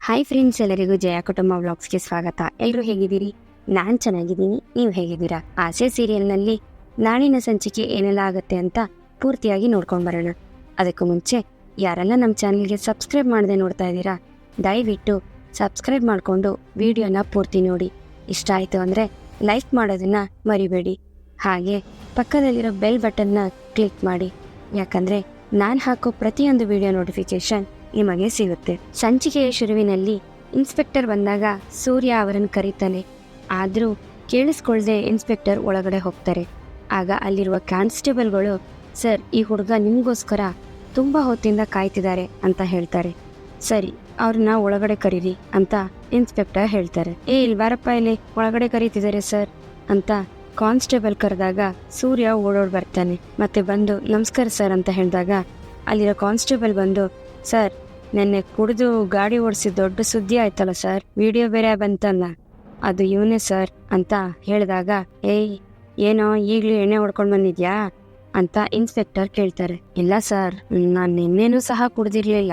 Hi friends, ಎಲ್ಲರಿಗೂ ಜಯ ಕುಟುಂಬ ವ್ಲಾಗ್ಸ್ಗೆ ಸ್ವಾಗತ. ಎಲ್ಲರೂ ಹೇಗಿದ್ದೀರಿ? ನಾನು ಚೆನ್ನಾಗಿದ್ದೀನಿ. ನೀವು ಹೇಗಿದ್ದೀರಾ? ಆಸೆ ಸೀರಿಯಲ್ನಲ್ಲಿ ನಾಳಿನ ಸಂಚಿಕೆ ಏನೆಲ್ಲ ಆಗುತ್ತೆ ಅಂತ ಪೂರ್ತಿಯಾಗಿ ನೋಡ್ಕೊಂಡು ಬರೋಣ. ಅದಕ್ಕೂ ಮುಂಚೆ ಯಾರೆಲ್ಲ ನಮ್ಮ ಚಾನಲ್ಗೆ ಸಬ್ಸ್ಕ್ರೈಬ್ ಮಾಡದೆ ನೋಡ್ತಾ ಇದ್ದೀರಾ, ದಯವಿಟ್ಟು ಸಬ್ಸ್ಕ್ರೈಬ್ ಮಾಡಿಕೊಂಡು ವಿಡಿಯೋನ ಪೂರ್ತಿ ನೋಡಿ. ಇಷ್ಟ ಆಯಿತು ಅಂದರೆ ಲೈಕ್ ಮಾಡೋದನ್ನ ಮರಿಬೇಡಿ. ಹಾಗೆ ಪಕ್ಕದಲ್ಲಿರೋ ಬೆಲ್ ಬಟನ್ನ ಕ್ಲಿಕ್ ಮಾಡಿ, ಯಾಕಂದರೆ ನಾನು ಹಾಕೋ ಪ್ರತಿಯೊಂದು ವಿಡಿಯೋ ನೋಟಿಫಿಕೇಶನ್ ನಿಮಗೆ ಸಿಗುತ್ತೆ. ಸಂಚಿಕೆಯ ಶುರುವಿನಲ್ಲಿ ಇನ್ಸ್ಪೆಕ್ಟರ್ ಬಂದಾಗ ಸೂರ್ಯ ಅವರನ್ನು ಕರೀತಾನೆ. ಆದರೂ ಕೇಳಿಸ್ಕೊಳ್ದೆ ಇನ್ಸ್ಪೆಕ್ಟರ್ ಒಳಗಡೆ ಹೋಗ್ತಾರೆ. ಆಗ ಅಲ್ಲಿರುವ ಕಾನ್ಸ್ಟೇಬಲ್ಗಳು, ಸರ್, ಈ ಹುಡುಗ ನಿಮಗೋಸ್ಕರ ತುಂಬ ಹೊತ್ತಿಂದ ಕಾಯ್ತಿದ್ದಾರೆ ಅಂತ ಹೇಳ್ತಾರೆ. ಸರಿ, ಅವ್ರನ್ನ ಒಳಗಡೆ ಕರೀರಿ ಅಂತ ಇನ್ಸ್ಪೆಕ್ಟರ್ ಹೇಳ್ತಾರೆ. ಇಲ್ಲಿ ಬಾರಪ್ಪ, ಇಲ್ಲಿ ಒಳಗಡೆ ಕರೀತಿದ್ದಾರೆ ಸರ್ ಅಂತ ಕಾನ್ಸ್ಟೇಬಲ್ ಕರೆದಾಗ ಸೂರ್ಯ ಓಡೋಡ್ ಬರ್ತಾನೆ. ಮತ್ತೆ ಬಂದು ನಮಸ್ಕಾರ ಸರ್ ಅಂತ ಹೇಳಿದಾಗ ಅಲ್ಲಿರೋ ಕಾನ್ಸ್ಟೇಬಲ್ ಬಂದು, ಸರ್, ನೆನ್ನೆ ಕುಡಿದು ಗಾಡಿ ಓಡಿಸಿ ದೊಡ್ಡ ಸುದ್ದಿ ಆಯ್ತಲ್ಲ ಸರ್, ವಿಡಿಯೋ ಬೇರೆ ಬಂತಲ್ಲ, ಅದು ಇವನೇ ಸರ್ ಅಂತ ಹೇಳಿದಾಗ, ಏಯ್ ಏನೋ ಈಗಲೂ ಎಣ್ಣೆ ಹೊಡ್ಕೊಂಡು ಬಂದಿದ್ಯಾ ಅಂತ ಇನ್ಸ್ಪೆಕ್ಟರ್ ಕೇಳ್ತಾರೆ. ಇಲ್ಲ ಸರ್, ನಾನು ನಿನ್ನೇನೂ ಸಹ ಕುಡ್ದಿರ್ಲಿಲ್ಲ,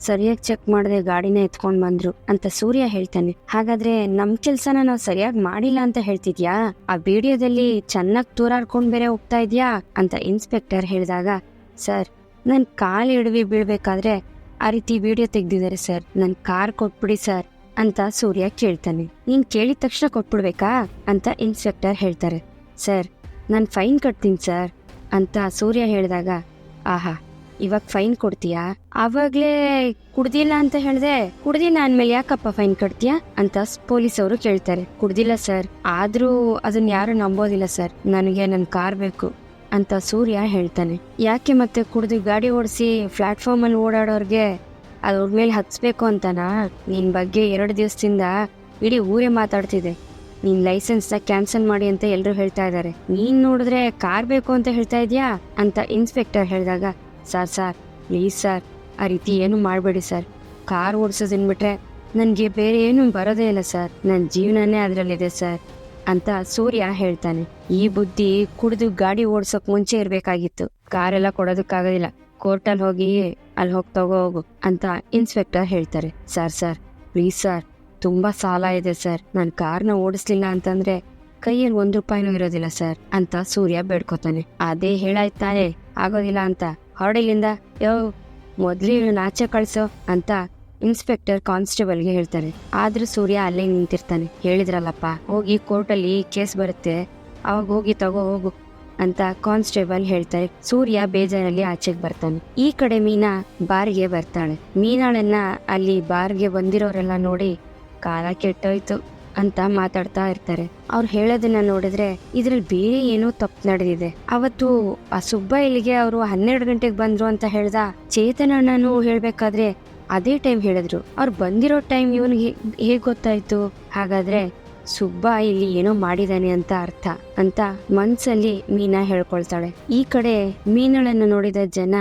ಸರಿಯಾಗಿ ಚೆಕ್ ಮಾಡದೆ ಗಾಡಿನ ಎತ್ಕೊಂಡ್ ಬಂದ್ರು ಅಂತ ಸೂರ್ಯ ಹೇಳ್ತಾನೆ. ಹಾಗಾದ್ರೆ ನಮ್ ಕೆಲ್ಸನ ನಾವು ಸರಿಯಾಗಿ ಮಾಡಿಲ್ಲ ಅಂತ ಹೇಳ್ತಿದ್ಯಾ? ಆ ವಿಡಿಯೋದಲ್ಲಿ ಚೆನ್ನಾಗಿ ತೂರಾಡ್ಕೊಂಡ್ ಬೇರೆ ಹೋಗ್ತಾ ಇದ್ಯಾ ಅಂತ ಇನ್ಸ್ಪೆಕ್ಟರ್ ಹೇಳಿದಾಗ, ಸರ್, ನನ್ ಕಾಲ್ ಹಿಡ್ವಿ ಬೀಳ್ಬೇಕಾದ್ರೆ ಆ ರೀತಿ ವಿಡಿಯೋ ತೆಗ್ದಿದ್ದಾರೆ ಸರ್, ನನ್ ಕಾರ್ ಕೊಟ್ಬಿಡಿ ಸರ್ ಅಂತ ಸೂರ್ಯ ಕೇಳ್ತಾನೆ. ನೀನ್ ಕೇಳಿದ ತಕ್ಷಣ ಕೊಟ್ಬಿಡ್ಬೇಕಾ ಅಂತ ಇನ್ಸ್ಪೆಕ್ಟರ್ ಹೇಳ್ತಾರೆ. ಸರ್, ನಾನು ಫೈನ್ ಕಟ್ತೀನಿ ಸರ್ ಅಂತ ಸೂರ್ಯ ಹೇಳಿದಾಗ, ಆಹಾ, ಇವಾಗ ಫೈನ್ ಕೊಡ್ತೀಯಾ? ಆವಾಗ್ಲೇ ಕುಡ್ದಿಲ್ಲ ಅಂತ ಹೇಳ್ದೆ, ಕುಡ್ದಿಲ್ಲ ಅಂದ್ಮೇಲೆ ಯಾಕಪ್ಪ ಫೈನ್ ಕಟ್ತೀಯಾ ಅಂತ ಪೊಲೀಸ್ ಅವರು ಕೇಳ್ತಾರೆ. ಕುಡ್ದಿಲ್ಲ ಸರ್, ಆದ್ರೂ ಅದನ್ನ ಯಾರು ನಂಬೋದಿಲ್ಲ ಸರ್, ನನಗೆ ನನ್ ಕಾರ್ ಬೇಕು ಅಂತ ಸೂರ್ಯ ಹೇಳ್ತಾನೆ. ಯಾಕೆ ಮತ್ತೆ ಕುಡ್ದು ಗಾಡಿ ಓಡಿಸಿ ಪ್ಲಾಟ್ಫಾರ್ಮ್ ಅಲ್ಲಿ ಓಡಾಡೋರ್ಗೆ ಅದ್ರ ಮೇಲೆ ಹತ್ಸ್ಬೇಕು ಅಂತನಾ? ನಿನ್ ಬಗ್ಗೆ 2 ದಿವಸದಿಂದ ಇಡೀ ಊರೇ ಮಾತಾಡ್ತಿದೆ. ನಿನ್ ಲೈಸೆನ್ಸ್ ನ ಕ್ಯಾನ್ಸಲ್ ಮಾಡಿ ಅಂತ ಎಲ್ರು ಹೇಳ್ತಾ ಇದಾರೆ, ನೀನ್ ನೋಡಿದ್ರೆ ಕಾರ್ ಬೇಕು ಅಂತ ಹೇಳ್ತಾ ಇದ್ಯಾ ಅಂತ ಇನ್ಸ್ಪೆಕ್ಟರ್ ಹೇಳಿದಾಗ, ಸರ್ ಪ್ಲೀಸ್ ಸರ್, ಆ ರೀತಿ ಏನು ಮಾಡಬೇಡಿ ಸರ್, ಕಾರ್ ಓಡಿಸೋದಿನ್ಬಿಟ್ರೆ ನನ್ಗೆ ಬೇರೆ ಏನು ಬರೋದೇ ಇಲ್ಲ ಸರ್, ನನ್ನ ಜೀವನನೇ ಅದ್ರಲ್ಲಿದೆ ಸರ್ ಅಂತ ಸೂರ್ಯ ಹೇಳ್ತಾನೆ. ಈ ಬುದ್ಧಿ ಕುಡಿದು ಗಾಡಿ ಓಡ್ಸೋಕ್ ಮುಂಚೆ ಇರ್ಬೇಕಾಗಿತ್ತು. ಕಾರೆಲ್ಲ ಕೊಡೋದಕ್ಕಾಗೋದಿಲ್ಲ, ಕೋರ್ಟಲ್ಲಿ ಹೋಗಿ ಅಲ್ಲಿ ಹೋಗು ಅಂತ ಇನ್ಸ್ಪೆಕ್ಟರ್ ಹೇಳ್ತಾರೆ. ಸರ್ ಪ್ಲೀಸ್ ಸರ್, ತುಂಬಾ ಸಾಲ ಇದೆ ಸರ್, ನಾನು ಕಾರ್ನ ಓಡಿಸ್ಲಿಲ್ಲ ಅಂತಂದ್ರೆ ಕೈಯಲ್ಲಿ 1 ರೂಪಾಯಿನೂ ಇರೋದಿಲ್ಲ ಸರ್ ಅಂತ ಸೂರ್ಯ ಬೇಡ್ಕೋತಾನೆ. ಅದೇ ಹೇಳಾಯ್ತಾನೆ, ಆಗೋದಿಲ್ಲ ಅಂತ ಹೊರಡಿಲಿಂದ, ಮೊದ್ಲು ನಾಚೆ ಕಳ್ಸೋ ಅಂತ ಇನ್ಸ್ಪೆಕ್ಟರ್ ಕಾನ್ಸ್ಟೇಬಲ್ಗೆ ಹೇಳ್ತಾರೆ. ಆದ್ರೂ ಸೂರ್ಯ ಅಲ್ಲೇ ನಿಂತಿರ್ತಾನೆ. ಹೇಳಿದ್ರಲ್ಲಪ್ಪ, ಹೋಗಿ ಕೋರ್ಟಲ್ಲಿ ಕೇಸ್ ಬರುತ್ತೆ, ಅವಾಗ ಹೋಗಿ ಹೋಗು ಅಂತ ಕಾನ್ಸ್ಟೇಬಲ್ ಹೇಳ್ತಾರೆ. ಸೂರ್ಯ ಬೇಜಾರಲ್ಲಿ ಆಚೆಗೆ ಬರ್ತಾನೆ. ಈ ಕಡೆ ಮೀನಾ ಬಾರ್ಗೆ ಬರ್ತಾಳೆ. ಮೀನಾಳನ್ನ ಅಲ್ಲಿ ಬಾರ್ಗೆ ಬಂದಿರೋರೆಲ್ಲ ನೋಡಿ ಕಾಲ ಕೆಟ್ಟೋಯ್ತು ಅಂತ ಮಾತಾಡ್ತಾ ಇರ್ತಾರೆ. ಅವ್ರು ಹೇಳೋದನ್ನ ನೋಡಿದ್ರೆ ಇದ್ರಲ್ಲಿ ಬೇರೆ ಏನೋ ತಪ್ಪು ನಡೆದಿದೆ. ಅವತ್ತು ಆ ಸುಬ್ಬ ಇಲ್ಲಿಗೆ ಅವರು 12 ಗಂಟೆಗೆ ಬಂದ್ರು ಅಂತ ಹೇಳ್ದ. ಚೇತನಣ್ಣನು ಹೇಳ್ಬೇಕಾದ್ರೆ ಅದೇ ಟೈಮ್ ಹೇಳಿದ್ರು. ಅವ್ರು ಬಂದಿರೋ ಟೈಮ್ ಇವನಿಗೆ ಹೇಗ್ ಗೊತ್ತಾಯ್ತು? ಹಾಗಾದ್ರೆ ಸುಬ್ಬ ಇಲ್ಲಿ ಏನೋ ಮಾಡಿದಾನೆ ಅಂತ ಅರ್ಥ ಅಂತ ಮನ್ಸಲ್ಲಿ ಮೀನಾ ಹೇಳ್ಕೊಳ್ತಾಳೆ. ಈ ಕಡೆ ಮೀನಳನ್ನು ನೋಡಿದ ಜನ,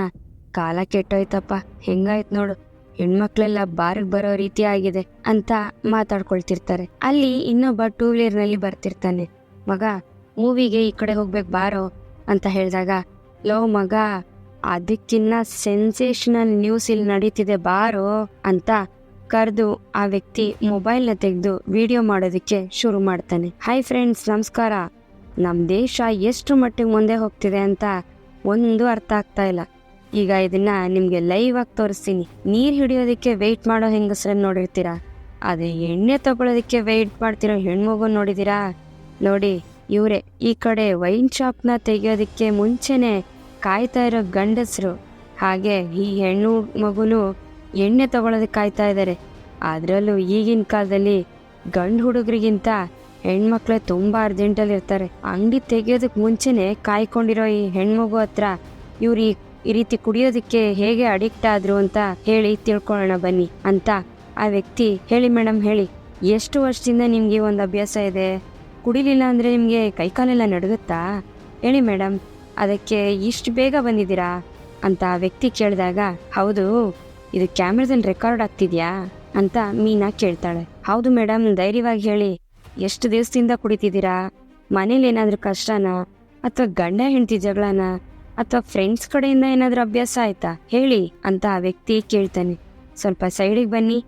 ಕಾಲ ಕೆಟ್ಟೋಯ್ತಪ್ಪ, ಹೆಂಗಾಯ್ತು ನೋಡು, ಹೆಣ್ಮಕ್ಳೆಲ್ಲ ಬಾರ್ಗ್ ಬರೋ ರೀತಿ ಆಗಿದೆ ಅಂತ ಮಾತಾಡ್ಕೊಳ್ತಿರ್ತಾರೆ. ಅಲ್ಲಿ ಇನ್ನೊಬ್ಬ 2 ವೀಲರ್ ನಲ್ಲಿ ಬರ್ತಿರ್ತಾನೆ. ಮಗ, ಮೂವಿಗೆ ಈ ಕಡೆ ಹೋಗ್ಬೇಕು ಬಾರೋ ಅಂತ ಹೇಳಿದಾಗ, ಲೋ ಮಗ, ಅದಕ್ಕಿನ್ನ ಸೆನ್ಸೇಷನಲ್ ನ್ಯೂಸ್ ಇಲ್ಲಿ ನಡೀತಿದೆ ಬಾರೋ ಅಂತ ಕರೆದು ಆ ವ್ಯಕ್ತಿ ಮೊಬೈಲ್ ನ ತೆಗೆದು ವಿಡಿಯೋ ಮಾಡೋದಕ್ಕೆ ಶುರು ಮಾಡ್ತಾನೆ. ಹಾಯ್ ಫ್ರೆಂಡ್ಸ್, ನಮಸ್ಕಾರ. ನಮ್ ದೇಶ ಎಷ್ಟು ಮಟ್ಟಿಗೆ ಮುಂದೆ ಹೋಗ್ತಿದೆ ಅಂತ ಒಂದು ಅರ್ಥ ಆಗ್ತಾ ಇಲ್ಲ. ಈಗ ಇದನ್ನ ನಿಮ್ಗೆ ಲೈವ್ ಆಗಿ ತೋರಿಸ್ತೀನಿ. ನೀರ್ ಹಿಡಿಯೋದಕ್ಕೆ ವೆಯ್ಟ್ ಮಾಡೋ ಹೆಂಗಸ್ರನ್ನ ನೋಡಿರ್ತೀರಾ, ಅದೇ ಎಣ್ಣೆ ತಗೊಳ್ಳೋದಕ್ಕೆ ವೆಯ್ಟ್ ಮಾಡ್ತಿರೋ ಹೆಣ್ಮಗು ನೋಡಿದೀರಾ? ನೋಡಿ, ಇವ್ರೆ ಈ ಕಡೆ ವೈನ್ ಶಾಪ್ ನ ತೆಗಿಯೋದಕ್ಕೆ ಮುಂಚೆನೆ ಕಾಯ್ತಾ ಇರೋ ಗಂಡಸರು. ಹಾಗೆ ಈ ಹೆಣ್ಣು ಮಗುನು ಎಣ್ಣೆ ತಗೊಳ್ಳೋದಕ್ಕೆ ಕಾಯ್ತಾ ಇದ್ದಾರೆ. ಅದ್ರಲ್ಲೂ ಈಗಿನ ಕಾಲದಲ್ಲಿ ಗಂಡು ಹುಡುಗರಿಗಿಂತ ಹೆಣ್ಮಕ್ಳೇ ತುಂಬಾ ಅರ್ಜೆಂಟಲ್ಲಿ ಇರ್ತಾರೆ. ಅಂಗಡಿ ತೆಗಿಯೋದಕ್ಕೆ ಮುಂಚೆನೆ ಕಾಯ್ಕೊಂಡಿರೋ ಈ ಹೆಣ್ಮಗು ಹತ್ರ ಇವ್ರು ಈ ರೀತಿ ಕುಡಿಯೋದಕ್ಕೆ ಹೇಗೆ ಅಡಿಕ್ಟ್ ಆದ್ರು ಅಂತ ಹೇಳಿ ತಿಳ್ಕೊಳ್ಳೋಣ ಬನ್ನಿ ಅಂತ ಆ ವ್ಯಕ್ತಿ, ಹೇಳಿ ಮೇಡಮ್, ಹೇಳಿ, ಎಷ್ಟು ವರ್ಷದಿಂದ ನಿಮ್ಗೆ ಒಂದು ಅಭ್ಯಾಸ ಇದೆ? ಕುಡಿಲಿಲ್ಲ ಅಂದ್ರೆ ನಿಮ್ಗೆ ಕೈಕಾಲೆಲ್ಲ ನಡುಗುತ್ತಾ? ಹೇಳಿ ಮೇಡಮ್, ಅದಕ್ಕೆ ಇಷ್ಟು ಬೇಗ ಬಂದಿದ್ದೀರಾ ಅಂತ ಆ ವ್ಯಕ್ತಿ ಕೇಳಿದಾಗ, ಹೌದು, ಇದು ಕ್ಯಾಮ್ರಾದಲ್ಲಿ ರೆಕಾರ್ಡ್ ಆಗ್ತಿದ್ಯಾ ಅಂತ ಮೀನಾ ಕೇಳ್ತಾಳೆ. ಹೌದು ಮೇಡಮ್, ಧೈರ್ಯವಾಗಿ ಹೇಳಿ, ಎಷ್ಟು ದಿವಸದಿಂದ ಕುಡಿತಿದ್ದೀರಾ? ಮನೇಲಿ ಏನಾದ್ರೂ ಕಷ್ಟನಾ, ಅಥವಾ ಗಂಡ ಹೆಂಡತಿ ಜಗಳನ, ಅಥವಾ ಫ್ರೆಂಡ್ಸ್ ಕಡೆಯಿಂದ ಏನಾದ್ರೂ ಅಭ್ಯಾಸ ಆಯ್ತಾ? ಹೇಳಿ ಅಂತ ಆ ವ್ಯಕ್ತಿ ಕೇಳ್ತಾನೆ. ಸ್ವಲ್ಪ ಸೈಡಿಗೆ ಬನ್ನಿ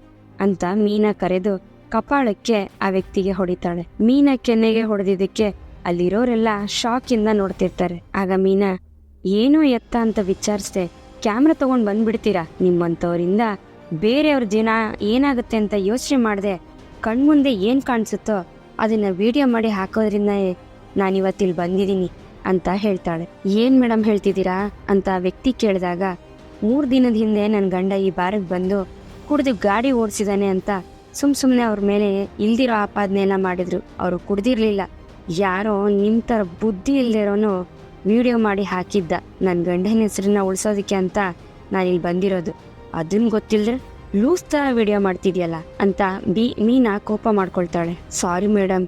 ಅಂತ ಮೀನಾ ಕರೆದು ಕಪಾಳಕ್ಕೆ ಆ ವ್ಯಕ್ತಿಗೆ ಹೊಡಿತಾಳೆ. ಮೀನಾ ಕೆನ್ನೆಗೆ ಹೊಡೆದಿದ್ದಕ್ಕೆ ಅಲ್ಲಿರೋರೆಲ್ಲ ಶಾಕ್ ಇಂದ ನೋಡ್ತಿರ್ತಾರೆ. ಆಗ ಮೀನಾ ಏನೋ ಎತ್ತ ಅಂತ ವಿಚಾರಿಸ್ದೆ ಕ್ಯಾಮ್ರಾ ತಗೊಂಡ್ ಬಂದ್ಬಿಡ್ತೀರಾ, ನಿಮ್ಮಂತವರಿಂದ ಬೇರೆಯವ್ರ ಜೀವನ ಏನಾಗುತ್ತೆ ಅಂತ ಯೋಚನೆ ಮಾಡದೆ ಕಣ್ಮುಂದೆ ಏನ್ ಕಾಣಿಸುತ್ತೋ ಅದನ್ನ ವಿಡಿಯೋ ಮಾಡಿ ಹಾಕೋದ್ರಿಂದ ನಾನಿವತ್ತಿಲ್ಲಿ ಬಂದಿದ್ದೀನಿ ಅಂತ ಹೇಳ್ತಾಳೆ. ಏನ್ ಮೇಡಮ್ ಹೇಳ್ತಿದ್ದೀರಾ ಅಂತ ಆ ವ್ಯಕ್ತಿ ಕೇಳಿದಾಗ 3 ದಿನದ ಹಿಂದೆ ನನ್ನ ಗಂಡ ಈ ಬಾರಿಗೆ ಬಂದು ಕುಡಿದು ಗಾಡಿ ಓಡಿಸಿದಾನೆ ಅಂತ ಸುಮ್ನೆ ಅವ್ರ ಮೇಲೆ ಇಲ್ದಿರೋ ಆಪಾದನೆ ಎಲ್ಲ ಮಾಡಿದ್ರು. ಅವರು ಕುಡ್ದಿರ್ಲಿಲ್ಲ, ಯಾರೋ ನಿಮ್ ತರ ಬುದ್ಧಿ ಇಲ್ದಿರೋನು ವಿಡಿಯೋ ಮಾಡಿ ಹಾಕಿದ್ದ. ನನ್ನ ಗಂಡನ ಹೆಸರನ್ನ ಉಳಿಸೋದಕ್ಕೆ ಅಂತ ನಾನಿಲ್ಲಿ ಬಂದಿರೋದು. ಅದನ್ನ ಗೊತ್ತಿಲ್ದ್ರೆ ಲೂಸ್ ತರ ವಿಡಿಯೋ ಮಾಡ್ತಿದ್ಯಲ್ಲ ಅಂತ ಮೀನಾ ಕೋಪ ಮಾಡ್ಕೊಳ್ತಾಳೆ. ಸಾರಿ ಮೇಡಮ್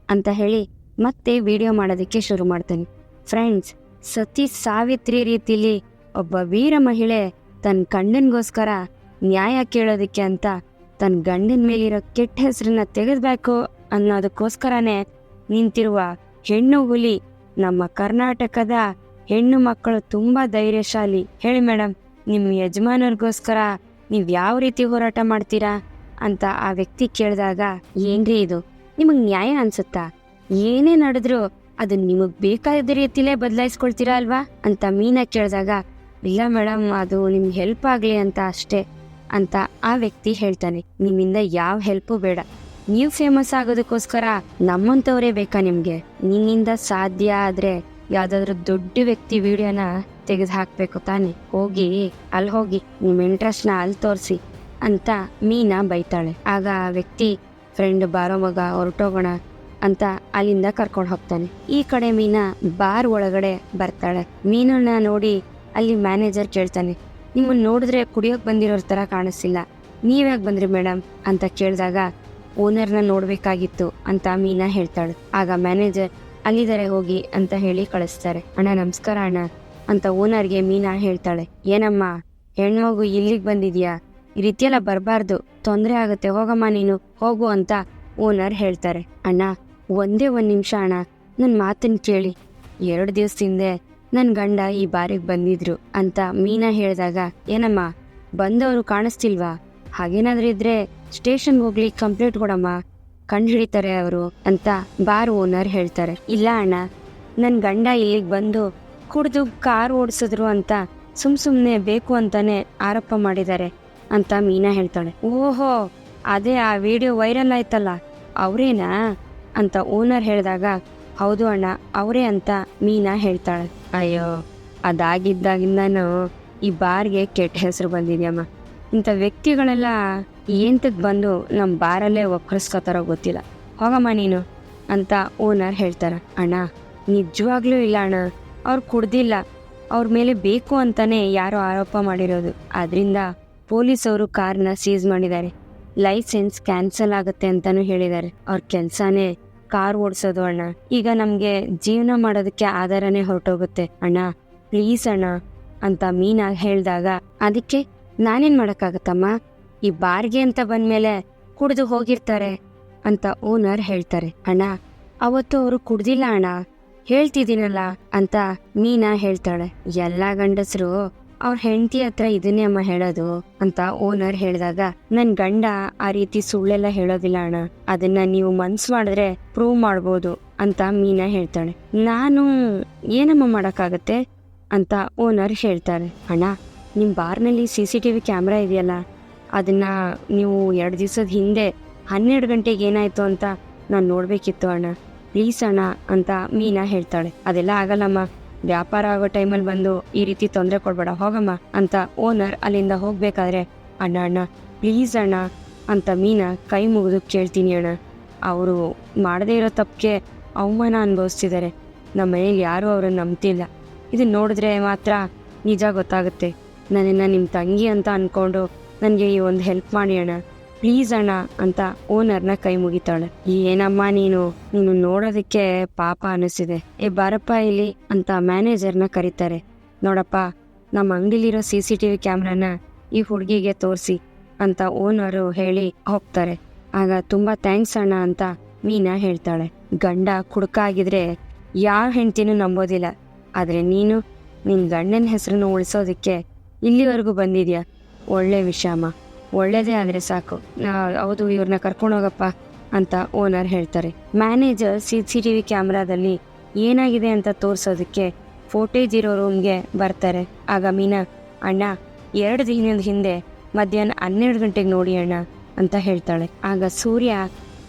ಅಂತ ಹೇಳಿ ಮತ್ತೆ ವಿಡಿಯೋ ಮಾಡೋದಕ್ಕೆ ಶುರು ಮಾಡ್ತಾನೆ. ಫ್ರೆಂಡ್ಸ್, ಸತಿ ಸಾವಿತ್ರಿ ರೀತಿಲಿ ಒಬ್ಬ ವೀರ ಮಹಿಳೆ ತನ್ನ ಗಂಡನಿಗೋಸ್ಕರ ನ್ಯಾಯ ಕೇಳೋದಕ್ಕೆ ಅಂತ ತನ್ನ ಗಂಡನ ಮೇಲಿರೋ ಕೆಟ್ಟ ಹೆಸರನ್ನ ತೆಗೆದ್ಬೇಕು ಅನ್ನೋದಕ್ಕೋಸ್ಕರನೇ ನಿಂತಿರುವ ಹೆಣ್ಣು ಹುಲಿ ನಮ್ಮ ಕರ್ನಾಟಕದ ಹೆಣ್ಣು ಮಕ್ಕಳು ತುಂಬಾ ಧೈರ್ಯಶಾಲಿ. ಹೇಳಿ ಮೇಡಮ್, ನಿಮ್ಮ ಯಜಮಾನರಿಗೋಸ್ಕರ ನೀವ್ ಯಾವ ರೀತಿ ಹೋರಾಟ ಮಾಡ್ತೀರಾ ಅಂತ ಆ ವ್ಯಕ್ತಿ ಕೇಳಿದಾಗ, ಏನ್ರಿ ಇದು ನಿಮಗ್ ನ್ಯಾಯ ಅನ್ಸುತ್ತಾ? ಏನೇ ನಡೆದ್ರು ಅದು ನಿಮಗ್ ಬೇಕಾದ ರೀತಿಲೇ ಬದಲಾಯಿಸ್ಕೊಳ್ತೀರಾ ಅಲ್ವಾ ಅಂತ ಮೀನಾ ಕೇಳಿದಾಗ, ಇಲ್ಲ ಮೇಡಮ್, ಅದು ನಿಮ್ಗೆ ಹೆಲ್ಪ್ ಆಗ್ಲಿ ಅಂತ ಅಷ್ಟೇ ಅಂತ ಆ ವ್ಯಕ್ತಿ ಹೇಳ್ತಾನೆ. ನಿಮ್ಮಿಂದ ಯಾವ ಹೆಲ್ಪು ಬೇಡ, ನೀವು ಫೇಮಸ್ ಆಗೋದಕ್ಕೋಸ್ಕರ ನಮ್ಮಂತವರೇ ಬೇಕಾ ನಿಮ್ಗೆ? ನಿನ್ನಿಂದ ಸಾಧ್ಯ ಆದ್ರೆ ಯಾವ್ದಾದ್ರು ದೊಡ್ಡ ವ್ಯಕ್ತಿ ವಿಡಿಯೋನ ತೆಗೆದು ಹಾಕ್ಬೇಕು ತಾನೆ, ಅಲ್ಲಿ ಹೋಗಿ ನಿಮ್ ಇಂಟ್ರೆಸ್ಟ್ ನ ಅಲ್ಲಿ ತೋರಿಸಿ ಅಂತ ಮೀನಾ ಬೈತಾಳೆ. ಆಗ ಆ ವ್ಯಕ್ತಿ ಫ್ರೆಂಡ್ ಬಾರೋ ಮಗ ಹೊರಟೋಗೋಣ ಅಂತ ಅಲ್ಲಿಂದ ಕರ್ಕೊಂಡು ಹೋಗ್ತಾನೆ. ಈ ಕಡೆ ಮೀನಾ ಬಾರ್ ಒಳಗಡೆ ಬರ್ತಾಳೆ. ಮೀನನ್ನ ನೋಡಿ ಅಲ್ಲಿ ಮ್ಯಾನೇಜರ್ ಕೇಳ್ತಾನೆ, ನಿಮ್ಮನ್ನ ನೋಡಿದ್ರೆ ಕುಡಿಯೋಕ್ ಬಂದಿರೋರ್ ತರ ಕಾಣಿಸ್ತಿಲ್ಲ, ನೀವ್ಯಾಕೆ ಬಂದ್ರಿ ಮೇಡಮ್ ಅಂತ ಕೇಳಿದಾಗ, ಓನರ್ನ ನೋಡ್ಬೇಕಾಗಿತ್ತು ಅಂತ ಮೀನಾ ಹೇಳ್ತಾಳೆ. ಆಗ ಮ್ಯಾನೇಜರ್ ಅಲ್ಲಿದ್ದಾರೆ ಹೋಗಿ ಅಂತ ಹೇಳಿ ಕಳಿಸ್ತಾರೆ. ಅಣ್ಣ ನಮಸ್ಕಾರ ಅಣ್ಣ ಅಂತ ಓನರ್ಗೆ ಮೀನಾ ಹೇಳ್ತಾಳೆ. ಏನಮ್ಮ ಹೆಣ್ಮಗು ಇಲ್ಲಿಗೆ ಬಂದಿದ್ಯಾ, ಈ ರೀತಿಯೆಲ್ಲ ಬರಬಾರ್ದು, ತೊಂದರೆ ಆಗುತ್ತೆ, ಹೋಗಮ್ಮ ನೀನು ಹೋಗು ಅಂತ ಓನರ್ ಹೇಳ್ತಾರೆ. ಅಣ್ಣ ಒಂದೇ 1 ನಿಮಿಷ ಅಣ್ಣ, ನನ್ನ ಮಾತನ್ನ ಕೇಳಿ. 2 ದಿವಸದಿಂದ ನನ್ನ ಗಂಡ ಈ ಬಾರಿಗೆ ಬಂದಿದ್ರು ಅಂತ ಮೀನಾ ಹೇಳಿದಾಗ, ಏನಮ್ಮ ಬಂದವರು ಕಾಣಿಸ್ತಿಲ್ವಾ? ಹಾಗೇನಾದ್ರೂ ಇದ್ರೆ ಸ್ಟೇಷನ್ಗೆ ಹೋಗ್ಲಿ ಕಂಪ್ಲೇಂಟ್ ಕೊಡಮ್ಮ, ಕಂಡು ಹಿಡಿತಾರೆ ಅವರು ಅಂತ ಬಾರ್ ಓನರ್ ಹೇಳ್ತಾರೆ. ಇಲ್ಲ ಅಣ್ಣ, ನನ್ನ ಗಂಡ ಇಲ್ಲಿಗೆ ಬಂದು ಕುಡಿದು ಕಾರ್ ಓಡಿಸಿದ್ರು ಅಂತ ಸುಮ್ನೆ ಬೇಕು ಅಂತಾನೆ ಆರೋಪ ಮಾಡಿದ್ದಾರೆ ಅಂತ ಮೀನಾ ಹೇಳ್ತಾಳೆ. ಓಹೋ, ಅದೇ ಆ ವಿಡಿಯೋ ವೈರಲ್ ಆಯ್ತಲ್ಲ, ಅವರೇನಾ ಅಂತ ಓನರ್ ಹೇಳಿದಾಗ, ಹೌದು ಅಣ್ಣ ಅವರೇ ಅಂತ ಮೀನಾ ಹೇಳ್ತಾಳೆ. ಅಯ್ಯೋ, ಅದಾಗಿದ್ದಾಗಿಂದನೂ ಈ ಬಾರ್ಗೆ ಕೆಟ್ಟ ಹೆಸರು ಬಂದಿದ್ಯಮ್ಮ. ಇಂಥ ವ್ಯಕ್ತಿಗಳೆಲ್ಲ ಏಂತಕ್ ಬಂದು ನಮ್ಮ ಬಾರಲ್ಲೇ ಒಕ್ಕರಿಸ್ಕೋತಾರೋ ಗೊತ್ತಿಲ್ಲ, ಹೋಗಮ್ಮ ನೀನು ಅಂತ ಓನರ್ ಹೇಳ್ತಾರ. ಅಣ್ಣ ನಿಜವಾಗ್ಲೂ ಇಲ್ಲ ಅಣ್ಣ, ಅವ್ರು ಕುಡ್ದಿಲ್ಲ, ಅವ್ರ ಮೇಲೆ ಬೇಕು ಅಂತಾನೆ ಯಾರೋ ಆರೋಪ ಮಾಡಿರೋದು. ಆದ್ರಿಂದ ಪೊಲೀಸವರು ಕಾರ್ನ ಸೀಸ್ ಮಾಡಿದ್ದಾರೆ, ಲೈಸೆನ್ಸ್ ಕ್ಯಾನ್ಸಲ್ ಆಗುತ್ತೆ ಅಂತಾನು ಹೇಳಿದ್ದಾರೆ. ಅವ್ರ ಕೆಲ್ಸಾನೇ ಕಾರ್ ಓಡಿಸೋದು ಅಣ್ಣ. ಈಗ ನಮ್ಗೆ ಜೀವನ ಮಾಡೋದಕ್ಕೆ ಆಧಾರನೇ ಹೊರಟೋಗುತ್ತೆ ಅಣ್ಣ, ಪ್ಲೀಸ್ ಅಣ್ಣ ಅಂತ ಮೀನಾ ಹೇಳ್ದಾಗ, ಅದಕ್ಕೆ ನಾನೇನ್ ಮಾಡಕ್ಕಾಗತ್ತಮ್ಮ, ಈ ಬಾರ್ಗೆ ಅಂತ ಬಂದ್ಮೇಲೆ ಕುಡ್ದು ಹೋಗಿರ್ತಾರೆ ಅಂತ ಓನರ್ ಹೇಳ್ತಾರೆ. ಅಣ್ಣ ಅವತ್ತು ಅವರು ಕುಡ್ದಿಲ್ಲ ಅಣ್ಣ, ಹೇಳ್ತಿದ್ದೀನಲ್ಲ ಅಂತ ಮೀನಾ ಹೇಳ್ತಾಳೆ. ಎಲ್ಲಾ ಗಂಡಸರು ಅವ್ರ ಹೆಂಡತಿ ಹತ್ರ ಇದನ್ನೇ ಅಮ್ಮ ಹೇಳೋದು ಅಂತ ಓನರ್ ಹೇಳಿದಾಗ, ನನ್ ಗಂಡ ಆ ರೀತಿ ಸುಳ್ಳೆಲ್ಲ ಹೇಳೋದಿಲ್ಲ ಅಣ್ಣ, ಅದನ್ನ ನೀವು ಮನ್ಸು ಮಾಡಿದ್ರೆ ಪ್ರೂವ್ ಮಾಡ್ಬೋದು ಅಂತ ಮೀನಾ ಹೇಳ್ತಾಳೆ. ನಾನು ಏನಮ್ಮ ಮಾಡಕ್ಕಾಗತ್ತೆ ಅಂತ ಓನರ್ ಹೇಳ್ತಾರೆ. ಅಣ್ಣ ನಿಮ್ ಬಾರ್ನಲ್ಲಿ CCTV ಕ್ಯಾಮ್ರಾ ಇದೆಯಲ್ಲ, ಅದನ್ನ ನೀವು 2 ದಿವಸದ ಹಿಂದೆ 12 ಗಂಟೆಗೆ ಏನಾಯ್ತು ಅಂತ ನಾನು ನೋಡ್ಬೇಕಿತ್ತು ಅಣ್ಣ, ಪ್ಲೀಸ್ ಅಣ್ಣ ಅಂತ ಮೀನಾ ಹೇಳ್ತಾಳೆ. ಅದೆಲ್ಲ ಆಗಲ್ಲಮ್ಮ, ವ್ಯಾಪಾರ ಆಗೋ ಟೈಮಲ್ಲಿ ಬಂದು ಈ ರೀತಿ ತೊಂದರೆ ಕೊಡ್ಬೇಡ, ಹೋಗಮ್ಮ ಅಂತ ಓನರ್ ಅಲ್ಲಿಂದ ಹೋಗ್ಬೇಕಾದ್ರೆ, ಅಣ್ಣ ಪ್ಲೀಸ್ ಅಣ್ಣ ಅಂತ ಮೀನಾ ಕೈ ಮುಗಿದು ಕೇಳ್ತೀನಿ ಅಣ್ಣ, ಅವರು ಮಾಡದೇ ಇರೋ ತಪ್ಪಿಗೆ ಅವಮಾನ ಅನುಭವಿಸ್ತಿದ್ದಾರೆ, ನಮ್ಮ ಮನೇಲಿ ಯಾರೂ ಅವ್ರನ್ನ ನಂಬ್ತಿಲ್ಲ, ಇದನ್ನ ನೋಡಿದ್ರೆ ಮಾತ್ರ ನಿಜ ಗೊತ್ತಾಗುತ್ತೆ. ನನ್ನನ್ನು ನಿಮ್ಮ ತಂಗಿ ಅಂತ ಅನ್ಕೊಂಡು ನನಗೆ ಈ ಒಂದು ಹೆಲ್ಪ್ ಮಾಡಿ ಅಣ್ಣ, ಪ್ಲೀಸ್ ಅಣ್ಣ ಅಂತ ಓನರ್ನ ಕೈ ಮುಗಿತಾಳೆ. ಏನಮ್ಮ ನೀನು ನೋಡೋದಕ್ಕೆ ಪಾಪ ಅನಿಸಿದೆ, ಬಾರಪ್ಪ ಇಲ್ಲಿ ಅಂತ ಮ್ಯಾನೇಜರ್ನ ಕರೀತಾರೆ. ನೋಡಪ್ಪ, ನಮ್ಮ ಅಂಗಡಿಲಿರೋ CCTV ಕ್ಯಾಮ್ರಾನ ಈ ಹುಡುಗಿಗೆ ತೋರಿಸಿ ಅಂತ ಓನರು ಹೇಳಿ ಹೋಗ್ತಾರೆ. ಆಗ ತುಂಬಾ ಥ್ಯಾಂಕ್ಸ್ ಅಣ್ಣ ಅಂತ ಮೀನಾ ಹೇಳ್ತಾಳೆ. ಗಂಡ ಕುಡ್ಕ ಆಗಿದ್ರೆ ಯಾವ ಹೆಂಡ್ತಿನೂ ನಂಬೋದಿಲ್ಲ, ಆದ್ರೆ ನೀನು ನಿನ್ ಗಂಡನ ಹೆಸರನ್ನು ಉಳಿಸೋದಕ್ಕೆ ಇಲ್ಲಿವರೆಗೂ ಬಂದಿದ್ಯಾ, ಒಳ್ಳೆ ವಿಷಯಮ್ಮ. ಒಳ್ಳೇದೇ ಆದ್ರೆ ಸಾಕು. ಹೌದು, ಇವ್ರನ್ನ ಕರ್ಕೊಂಡೋಗಪ್ಪ ಅಂತ ಓನರ್ ಹೇಳ್ತಾರೆ. ಮ್ಯಾನೇಜರ್ CCTV ಕ್ಯಾಮ್ರಾದಲ್ಲಿ ಏನಾಗಿದೆ ಅಂತ ತೋರ್ಸೋದಕ್ಕೆ ಫೋಟೇಜ್ ಇರೋ ರೂಮ್ಗೆ ಬರ್ತಾರೆ. ಆಗ ಮೀನಾ, ಅಣ್ಣ 2 ದಿನದ ಹಿಂದೆ ಮಧ್ಯಾಹ್ನ 12 ಗಂಟೆಗೆ ನೋಡಿ ಅಣ್ಣ ಅಂತ ಹೇಳ್ತಾಳೆ. ಆಗ ಸೂರ್ಯ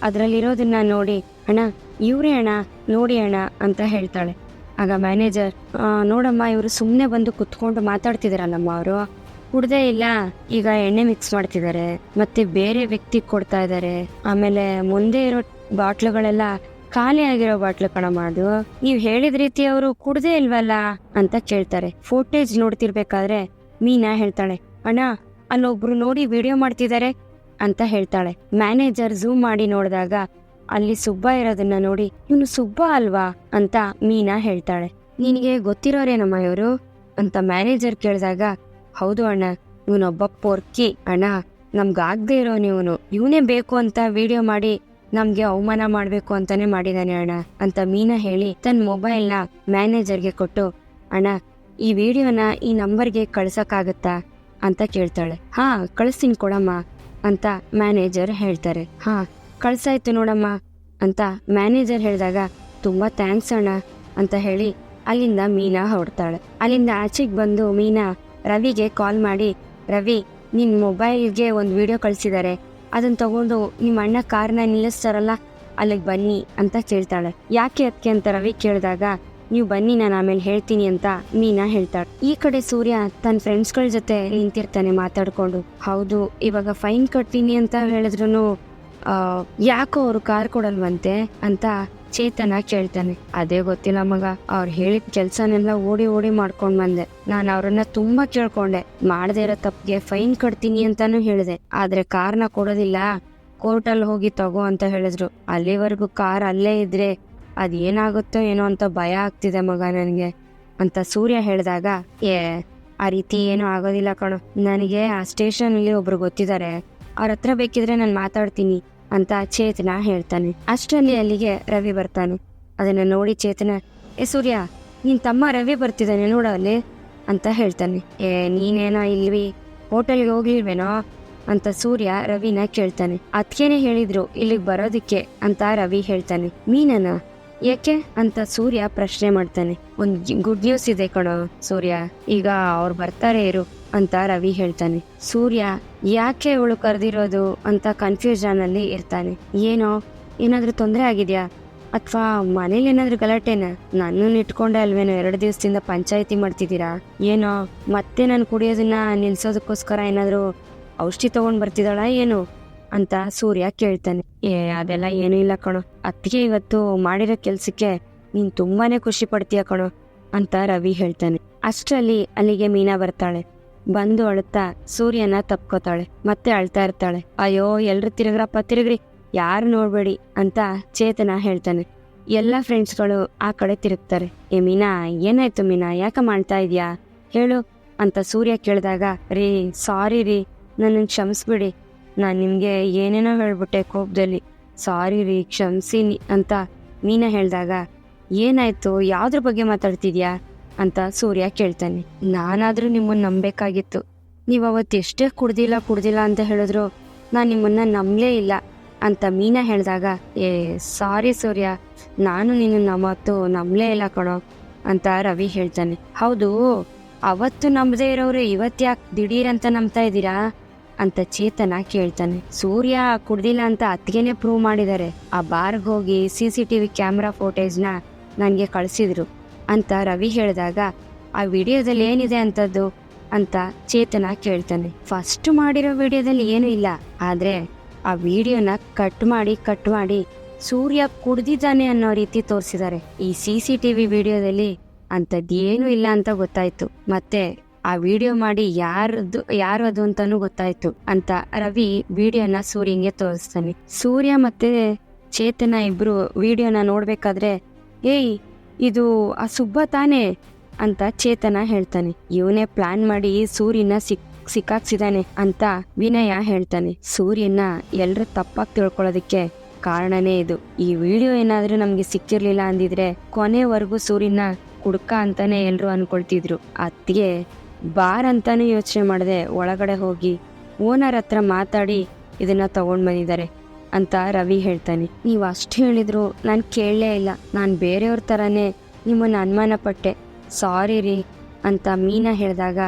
ಅದರಲ್ಲಿರೋದನ್ನ ನೋಡಿ, ಅಣ್ಣ ಇವ್ರೇ ಅಣ್ಣ, ನೋಡಿ ಅಣ್ಣ ಅಂತ ಹೇಳ್ತಾಳೆ. ಆಗ ಮ್ಯಾನೇಜರ್, ನೋಡಮ್ಮ, ಇವರು ಸುಮ್ಮನೆ ಬಂದು ಕುತ್ಕೊಂಡು ಮಾತಾಡ್ತಿದಾರಲ್ಲಮ್ಮ, ಅವರು ಕುಡ್ದೇ ಇಲ್ಲ, ಈಗ ಎಣ್ಣೆ ಮಿಕ್ಸ್ ಮಾಡ್ತಿದ್ದಾರೆ, ಮತ್ತೆ ಬೇರೆ ವ್ಯಕ್ತಿಗೆ ಕೊಡ್ತಾ ಇದ್ದಾರೆ, ಆಮೇಲೆ ಮುಂದೆ ಇರೋ ಬಾಟ್ಲುಗಳೆಲ್ಲ ಖಾಲಿ ಆಗಿರೋ ಬಾಟ್ಲು ಕಣಮ್ಮ, ಅದು ನೀವ್ ಹೇಳಿದ ರೀತಿ ಅವರು ಕುಡ್ದೇ ಇಲ್ವಲ್ಲ ಅಂತ ಕೇಳ್ತಾರೆ. ಫೋಟೇಜ್ ನೋಡ್ತಿರ್ಬೇಕಾದ್ರೆ ಮೀನಾ ಹೇಳ್ತಾಳೆ, ಅಣ್ಣ ಅಲ್ಲೊಬ್ರು ನೋಡಿ ವಿಡಿಯೋ ಮಾಡ್ತಿದ್ದಾರೆ ಅಂತ ಹೇಳ್ತಾಳೆ. ಮ್ಯಾನೇಜರ್ ಝೂಮ್ ಮಾಡಿ ನೋಡಿದಾಗ ಅಲ್ಲಿ ಸುಬ್ಬ ಇರೋದನ್ನ ನೋಡಿ, ಇವನು ಸುಬ್ಬ ಅಲ್ವಾ ಅಂತ ಮೀನಾ ಹೇಳ್ತಾಳೆ. ನಿನಗೆ ಗೊತ್ತಿರೋರೇನಮ್ಮ ಇವರು ಅಂತ ಮ್ಯಾನೇಜರ್ ಕೇಳಿದಾಗ, ಹೌದು ಅಣ್ಣ, ಇವನೊಬ್ಬ ಪೊರ್ಕಿ ಅಣ್ಣ, ನಮ್ಗಾಗದೆ ಇರೋ ಇವನೇ ಬೇಕು ಅಂತ ವಿಡಿಯೋ ಮಾಡಿ ನಮ್ಗೆ ಅವಮಾನ ಮಾಡ್ಬೇಕು ಅಂತಾನೆ ಮಾಡಿದಾನೆ ಅಣ್ಣ ಅಂತ ಮೀನಾ ಹೇಳಿ ತನ್ನ ಮೊಬೈಲ್ನ ಮ್ಯಾನೇಜರ್ಗೆ ಕೊಟ್ಟು, ಅಣ್ಣ ಈ ವಿಡಿಯೋನ ಈ ನಂಬರ್ಗೆ ಕಳ್ಸಕ್ಕಾಗತ್ತಾ ಅಂತ ಕೇಳ್ತಾಳೆ. ಹಾ ಕಳಿಸ್ತೀನಿ ಕೊಡಮ್ಮ ಅಂತ ಮ್ಯಾನೇಜರ್ ಹೇಳ್ತಾರೆ. ಹಾ ಕಳ್ಸಾಯ್ತು ನೋಡಮ್ಮ ಅಂತ ಮ್ಯಾನೇಜರ್ ಹೇಳಿದಾಗ, ತುಂಬಾ ಥ್ಯಾಂಕ್ಸ್ ಅಣ್ಣ ಅಂತ ಹೇಳಿ ಅಲ್ಲಿಂದ ಮೀನಾ ಹೊರಡ್ತಾಳೆ. ಅಲ್ಲಿಂದ ಆಚೆಗೆ ಬಂದು ಮೀನಾ ರವಿಗೆ ಕಾಲ್ ಮಾಡಿ, ರವಿ ನಿನ್ ಮೊಬೈಲ್ಗೆ ಒಂದು ವಿಡಿಯೋ ಕಳ್ಸಿದ್ದಾರೆ, ಅದನ್ನ ತಗೊಂಡು ನಿಮ್ಮ ಅಣ್ಣ ಕಾರ್ನ ನಿಲ್ಲಿಸ್ತಾರಲ್ಲ ಅಲ್ಲಿಗೆ ಬನ್ನಿ ಅಂತ ಕೇಳ್ತಾಳೆ. ಯಾಕೆ ಅದಕ್ಕೆ ಅಂತ ರವಿ ಕೇಳಿದಾಗ, ನೀವು ಬನ್ನಿ ನಾನು ಆಮೇಲೆ ಹೇಳ್ತೀನಿ ಅಂತ ಮೀನಾ ಹೇಳ್ತಾಳೆ. ಈ ಕಡೆ ಸೂರ್ಯ ತನ್ನ ಫ್ರೆಂಡ್ಸ್ಗಳ ಜೊತೆ ನಿಂತಿರ್ತಾನೆ ಮಾತಾಡ್ಕೊಂಡು. ಹೌದು, ಇವಾಗ ಫೈನ್ ಕಟ್ತೀನಿ ಅಂತ ಹೇಳಿದ್ರು ಯಾಕೋ ಅವ್ರು ಕಾರ್ ಕೊಡಲ್ವಂತೆ ಅಂತ ಚೇತನ ಕೇಳ್ತಾನೆ. ಅದೇ ಗೊತ್ತಿಲ್ಲ ಮಗ, ಅವ್ರು ಹೇಳಿದ ಕೆಲ್ಸನೆಲ್ಲ ಓಡಿ ಓಡಿ ಮಾಡ್ಕೊಂಡ್ ಬಂದೆ. ನಾನು ಅವ್ರನ್ನ ತುಂಬಾ ಕೇಳ್ಕೊಂಡೆ, ಮಾಡದೇ ಇರೋ ತಪ್ಪಿಗೆ ಫೈನ್ ಕಟ್ತೀನಿ ಅಂತಾನು ಹೇಳಿದೆ, ಆದ್ರೆ ಕಾರ್ನ ಕೊಡೋದಿಲ್ಲ, ಕೋರ್ಟಲ್ಲಿ ಹೋಗಿ ತಗೋ ಅಂತ ಹೇಳಿದ್ರು. ಅಲ್ಲಿವರೆಗೂ ಕಾರ್ ಅಲ್ಲೇ ಇದ್ರೆ ಅದೇನಾಗುತ್ತೋ ಏನೋ ಅಂತ ಭಯ ಆಗ್ತಿದೆ ಮಗ ನನಗೆ ಅಂತ ಸೂರ್ಯ ಹೇಳಿದಾಗ, ಆ ರೀತಿ ಏನೂ ಆಗೋದಿಲ್ಲ ಕಣೋ, ನನಗೆ ಆ ಸ್ಟೇಷನ್ ಅಲ್ಲಿ ಒಬ್ರು ಗೊತ್ತಿದ್ದಾರೆ, ಅವ್ರ ಹತ್ರ ಬೇಕಿದ್ರೆ ನಾನು ಮಾತಾಡ್ತೀನಿ ಅಂತ ಚೇತನ ಹೇಳ್ತಾನೆ. ಅಷ್ಟರಲ್ಲಿ ಅಲ್ಲಿಗೆ ರವಿ ಬರ್ತಾನೆ. ಅದನ್ನ ನೋಡಿ ಚೇತನ, ಸೂರ್ಯ ನಿನ್ ತಮ್ಮ ರವಿ ಬರ್ತಿದ್ದಾನೆ ನೋಡೋ ಅಲ್ಲಿ ಅಂತ ಹೇಳ್ತಾನೆ. ನೀನೇನೋ ಇಲ್ವಿ ಹೋಟೆಲ್ಗೆ ಹೋಗ್ಲಿಲ್ವೇನೋ ಅಂತ ಸೂರ್ಯ ರವಿನ ಕೇಳ್ತಾನೆ. ಅದ್ಕೇನೆ ಹೇಳಿದ್ರು ಇಲ್ಲಿಗೆ ಬರೋದಿಕ್ಕೆ ಅಂತ ರವಿ ಹೇಳ್ತಾನೆ. ಮೀನನ ಯಾಕೆ ಅಂತ ಸೂರ್ಯ ಪ್ರಶ್ನೆ ಮಾಡ್ತಾನೆ. ಒಂದ್ ಗುಡ್ ನ್ಯೂಸ್ ಇದೆ ಕಣೋ ಸೂರ್ಯ, ಈಗ ಅವ್ರು ಬರ್ತಾರೆ ಇರು ಅಂತ ರವಿ ಹೇಳ್ತಾನೆ. ಸೂರ್ಯ ಯಾಕೆ ಇವಳು ಕರೆದಿರೋದು ಅಂತ ಕನ್ಫ್ಯೂಷನ್ ಅಲ್ಲಿ ಇರ್ತಾನೆ. ಏನಾದ್ರೂ ತೊಂದರೆ ಆಗಿದ್ಯಾ ಅಥವಾ ಮನೇಲಿ ಏನಾದ್ರೂ ಗಲಾಟೆನ? ನನ್ನನ್ನು ಇಟ್ಕೊಂಡೆ ಅಲ್ವೇನೋ 2 ದಿವಸದಿಂದ ಪಂಚಾಯಿತಿ ಮಾಡ್ತಿದ್ದೀರಾ ಏನೋ? ಮತ್ತೆ ನಾನು ಕುಡಿಯೋದನ್ನ ನಿಲ್ಸೋದಕ್ಕೋಸ್ಕರ ಏನಾದ್ರು ಔಷಧಿ ತಗೊಂಡ್ ಬರ್ತಿದ್ದಾಳ ಏನು ಅಂತ ಸೂರ್ಯ ಕೇಳ್ತಾನೆ. ಅದೆಲ್ಲ ಏನೂ ಇಲ್ಲ ಕಣೋ, ಅತ್ತಿಗೆ ಇವತ್ತು ಮಾಡಿರೋ ಕೆಲ್ಸಕ್ಕೆ ನೀನ್ ತುಂಬಾನೇ ಖುಷಿ ಪಡ್ತೀಯ ಕಣೋ ಅಂತ ರವಿ ಹೇಳ್ತಾನೆ. ಅಷ್ಟರಲ್ಲಿ ಅಲ್ಲಿಗೆ ಮೀನಾ ಬರ್ತಾಳೆ. ಬಂದು ಅಳುತ್ತಾ ಸೂರ್ಯನ ತಪ್ಕೋತಾಳೆ. ಮತ್ತೆ ಅಳ್ತಾ ಇರ್ತಾಳೆ. ಅಯ್ಯೋ ಎಲ್ರು ತಿರುಗ್ರಿ, ಯಾರು ನೋಡ್ಬೇಡಿ ಅಂತ ಚೇತನ ಹೇಳ್ತಾನೆ. ಎಲ್ಲ ಫ್ರೆಂಡ್ಸ್ಗಳು ಆ ಕಡೆ ತಿರುಗ್ತಾರೆ. ಮೀನಾ ಏನಾಯ್ತು ಮೀನಾ, ಯಾಕ ಮಾಡ್ತಾ ಇದ್ಯಾ ಹೇಳು ಅಂತ ಸೂರ್ಯ ಕೇಳಿದಾಗ, ಸಾರಿ ರೀ, ನನ್ನ ಕ್ಷಮಿಸ್ಬಿಡಿ, ನಾನು ನಿಮ್ಗೆ ಏನೇನೋ ಹೇಳ್ಬಿಟ್ಟೆ ಕೋಪದಲ್ಲಿ, ಸಾರಿ ರೀ ಕ್ಷಮಿಸಿ ಅಂತ ಮೀನಾ ಹೇಳಿದಾಗ, ಏನಾಯ್ತು, ಯಾವ್ದ್ರ ಬಗ್ಗೆ ಮಾತಾಡ್ತಿದ್ಯಾ ಅಂತ ಸೂರ್ಯ ಕೇಳ್ತಾನೆ. ನಾನಾದ್ರೂ ನಿಮ್ಮನ್ನ ನಂಬೇಕಾಗಿತ್ತು, ನೀವ್ ಅವತ್ತು ಎಷ್ಟೇ ಕುಡ್ದಿಲ್ಲ ಅಂತ ಹೇಳಿದ್ರು ನಾನ್ ನಿಮ್ಮನ್ನ ನಂಬಲೇ ಇಲ್ಲ ಅಂತ ಮೀನಾ ಹೇಳಿದಾಗ, ಸಾರಿ ಸೂರ್ಯ, ನಾನು ನಿನ್ನ ಅವತ್ತು ನಂಬಲೇ ಇಲ್ಲ ಕಣೋ ಅಂತ ರವಿ ಹೇಳ್ತಾನೆ. ಹೌದು, ಅವತ್ತು ನಂಬದೇ ಇರೋರು ಇವತ್ತ್ಯಾಕೆ ದಿಢೀರಂತ ನಂಬ್ತಾ ಇದ್ದೀರಾ ಅಂತ ಚೇತನ ಕೇಳ್ತಾನೆ. ಸೂರ್ಯ ಕುಡ್ದಿಲ್ಲ ಅಂತ ಅತ್ತಿಗೆನೆ ಪ್ರೂವ್ ಮಾಡಿದ್ದಾರೆ. ಆ ಬಾರ್ಗೆ ಹೋಗಿ CCTV ಕ್ಯಾಮ್ರಾ ಫೋಟೇಜ್ನ ನನಗೆ ಕಳಿಸಿದ್ರು ಅಂತ ರವಿ ಹೇಳಿದಾಗ, ಆ ವಿಡಿಯೋದಲ್ಲಿ ಏನಿದೆ ಅಂತದ್ದು ಅಂತ ಚೇತನ ಕೇಳ್ತಾನೆ. ಫಸ್ಟ್ ಮಾಡಿರೋ ವಿಡಿಯೋದಲ್ಲಿ ಏನೂ ಇಲ್ಲ, ಆದ್ರೆ ಆ ವಿಡಿಯೋನ ಕಟ್ ಮಾಡಿ ಸೂರ್ಯ ಕುಡ್ದಿದ್ದಾನೆ ಅನ್ನೋ ರೀತಿ ತೋರಿಸಿದ್ದಾರೆ. ಈ CCTV ವಿಡಿಯೋದಲ್ಲಿ ಅಂಥದ್ದೇನೂ ಇಲ್ಲ ಅಂತ ಗೊತ್ತಾಯ್ತು, ಮತ್ತೆ ಆ ವಿಡಿಯೋ ಮಾಡಿ ಯಾರು ಅದು ಅಂತಾನು ಗೊತ್ತಾಯ್ತು ಅಂತ ರವಿ ವಿಡಿಯೋನ ಸೂರ್ಯಂಗೆ ತೋರಿಸ್ತಾನೆ. ಸೂರ್ಯ ಮತ್ತೆ ಚೇತನ ಇಬ್ರು ವಿಡಿಯೋನ ನೋಡ್ಬೇಕಾದ್ರೆ, ಇದು ಆ ಸುಬ್ಬ ತಾನೇ ಅಂತ ಚೇತನ ಹೇಳ್ತಾನೆ. ಇವನೇ ಪ್ಲಾನ್ ಮಾಡಿ ಸೂರ್ಯನ ಸಿಕ್ಕಾಕ್ಸಿದಾನೆ ಅಂತ ವಿನಯ ಹೇಳ್ತಾನೆ. ಸೂರ್ಯನ ಎಲ್ರು ತಪ್ಪಾಗಿ ತಿಳ್ಕೊಳ್ಳೋದಕ್ಕೆ ಕಾರಣನೇ ಇದು. ಈ ವಿಡಿಯೋ ಏನಾದ್ರೂ ನಮ್ಗೆ ಸಿಕ್ಕಿರ್ಲಿಲ್ಲ ಅಂದಿದ್ರೆ ಕೊನೆವರೆಗೂ ಸೂರ್ಯನ ಕುಡ್ಕ ಅಂತಾನೆ ಎಲ್ರು ಅನ್ಕೊಳ್ತಿದ್ರು. ಅತ್ತಿಗೆ ಬಾರ್ ಅಂತಾನು ಯೋಚನೆ ಮಾಡದೆ ಒಳಗಡೆ ಹೋಗಿ ಓನರ್ ಹತ್ರ ಮಾತಾಡಿ ಇದನ್ನ ತಗೊಂಡ್ ಬಂದಿದ್ದಾರೆ ಅಂತ ರವಿ ಹೇಳ್ತಾನೆ. ನೀವು ಅಷ್ಟು ಹೇಳಿದ್ರು ನಾನು ಕೇಳಲೇ ಇಲ್ಲ. ನಾನು ಬೇರೆಯವ್ರ ಥರನೇ ನಿಮ್ಮನ್ನು ಅನುಮಾನ ಪಟ್ಟೆ, ಸಾರಿ ರೀ ಅಂತ ಮೀನಾ ಹೇಳಿದಾಗ